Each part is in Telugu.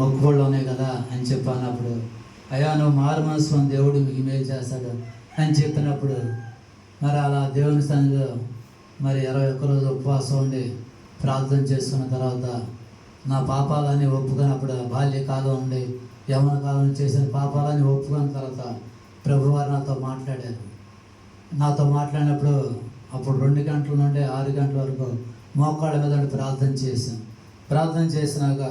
మొక్కుబళ్ళు ఉన్నాయి కదా అని చెప్పినప్పుడు, అయ్యా నువ్వు మారు మనసు దేవుడు మీకు మేలు చేస్తాడు అని చెప్పినప్పుడు, మరి అలా దేవుని సన్నిధిలో మరి 21 రోజు ఉపవాసం ఉండి ప్రార్థన చేసుకున్న తర్వాత నా పాపాలన్నీ ఒప్పుకున్నప్పుడు, బాల్యకాలం ఉండి యవ్వన కాలం చేసిన పాపాలన్నీ ఒప్పుకున్న తర్వాత ప్రభువారు నాతో మాట్లాడారు. నాతో మాట్లాడినప్పుడు అప్పుడు 2 గంటల నుండి 6 గంటల వరకు మోకాళ్ళ మీద ప్రార్థన చేశాను. ప్రార్థన చేసినాక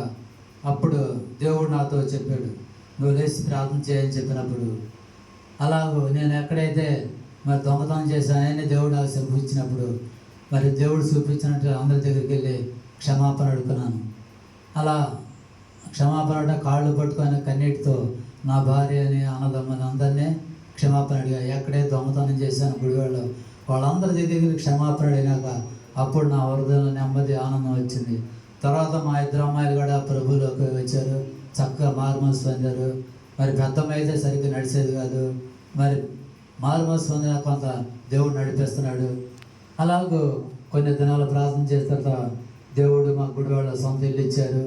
అప్పుడు దేవుడు నాతో చెప్పాడు, నువ్వు లేచి ప్రార్థన చేయని చెప్పినప్పుడు, అలాగూ నేను ఎక్కడైతే మరి దొంగతనం చేశానని దేవుడు నాకు చూపించినప్పుడు, మరి దేవుడు చూపించినట్టు అందరి దగ్గరికి వెళ్ళి క్షమాపణ అడుగుతున్నాను. అలా క్షమాపణ కాళ్ళు పట్టుకొని కన్నీటితో నా భార్యని అన్నదమ్మని అందరినీ క్షమాపణ అడిగా. ఎక్కడే దొంగతనం చేశాను గుడివాళ్ళు వాళ్ళందరి దగ్గరికి క్షమాపణ అడిగినాక అప్పుడు నా హృదయంలో నెమ్మది ఆనందం వచ్చింది. తర్వాత మా 2 అమ్మాయిలు కూడా ప్రభువులోకి వచ్చారు, చక్కగా మారుమనసు పొందారు. మరి పెద్దమ్మ అయితే సరిగ్గా నడిచేది కాదు, మరి మారుమనసు పొందిన కొంత దేవుడు నడిపిస్తున్నాడు. అలాగూ కొన్ని దినాలు ప్రార్థన చేసిన తర్వాత దేవుడు మా గుడి వాళ్ళ సొంత ఇల్లు ఇచ్చారు.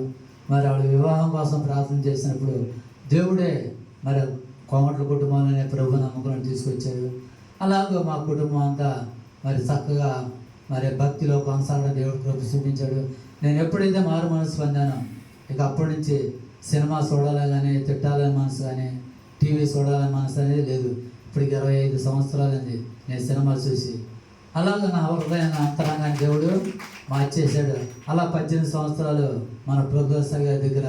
మరి ఆవిడ వివాహం కోసం ప్రార్థన చేసినప్పుడు దేవుడే మరి కోమట్ల కుటుంబాలనే ప్రభు నమ్మకాలను తీసుకొచ్చారు. అలాగే మా కుటుంబం అంతా మరి చక్కగా మరి భక్తిలో కొనసాగడం దేవుడు కృప చూపించాడు. నేను ఎప్పుడైతే మారు మనసు పొందానో ఇక అప్పటి నుంచి సినిమా చూడాలని కానీ, తిట్టాలని మనసు కానీ, టీవీ చూడాలని మనసు అనేది లేదు. ఇప్పటికి 25 సంవత్సరాలైంది నేను సినిమా చూసి. అలాగే నా హృదయాన్ని అంతరంగాన్ని దేవుడు మార్చేశాడు. అలా 18 సంవత్సరాలు మన ప్రభుత్వ గారి దగ్గర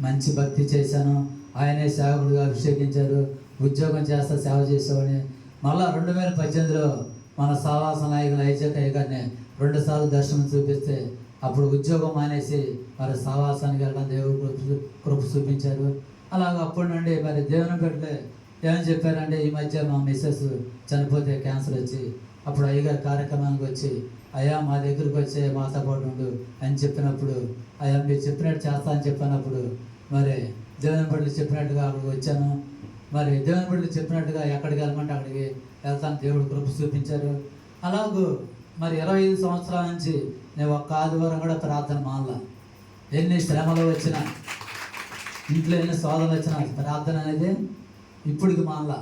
మంచి భక్తి చేశాను. ఆయనే సేవకుడిగా అభిషేకించారు. ఉద్యోగం చేస్తా సేవ చేసేవాడిని. మళ్ళా 2018లో మన సావాస నాయకులు ఐజక్ గారిని 2 సార్లు దర్శనం చూపిస్తే అప్పుడు ఉద్యోగం మానేసి మరి సావాసానికి వెళ్ళడం దేవుడు కృప చూపించారు. అలాగ అప్పటి నుండి మరి దేవుని పెట్టలే ఏమని చెప్పారంటే, ఈ మధ్య మా మిస్సెస్ చనిపోతే క్యాన్సర్ వచ్చి అప్పుడు అయ్యగారి కార్యక్రమానికి వచ్చి, అయ్యా మా దగ్గరికి వచ్చే మాతో పాటు ఉండు అని చెప్పినప్పుడు, అయ్యా మీరు చెప్పినట్టు చేస్తా అని చెప్పినప్పుడు మరి దేవుని బిడ్డలు చెప్పినట్టుగా అక్కడికి వచ్చాను. మరి దేవుని బిడ్డలు చెప్పినట్టుగా ఎక్కడికి వెళ్ళమంటే అక్కడికి వెళ్తాను. దేవుడు కృప చూపించారు. అలాగూ మరి 25 సంవత్సరాల నుంచి నేను ఒక్క ఆదివారం కూడా ప్రార్థన మానలా. ఎన్ని శ్రమలు వచ్చినా, ఇంట్లో ఎన్ని శోధనలు వచ్చినా ప్రార్థన అనేది ఇప్పటికి మానలా.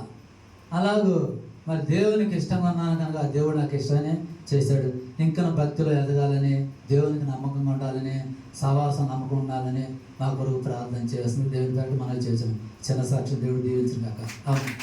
అలాగూ మరి దేవునికి ఇష్టంగా ఉన్నాను కనుక దేవుడు నాకు ఇష్టమని చేశాడు. ఇంకా భక్తిలో ఎదగాలని, దేవునికి నమ్మకంగా ఉండాలని, సహవాసం నమ్మకం ఉండాలని మా కొరకు ప్రార్థన చేస్తుంది. దేవుని బట్టి మనం చేసాం. చిన్న సాక్షి దేవుడు దీవించిన కాక. అవును.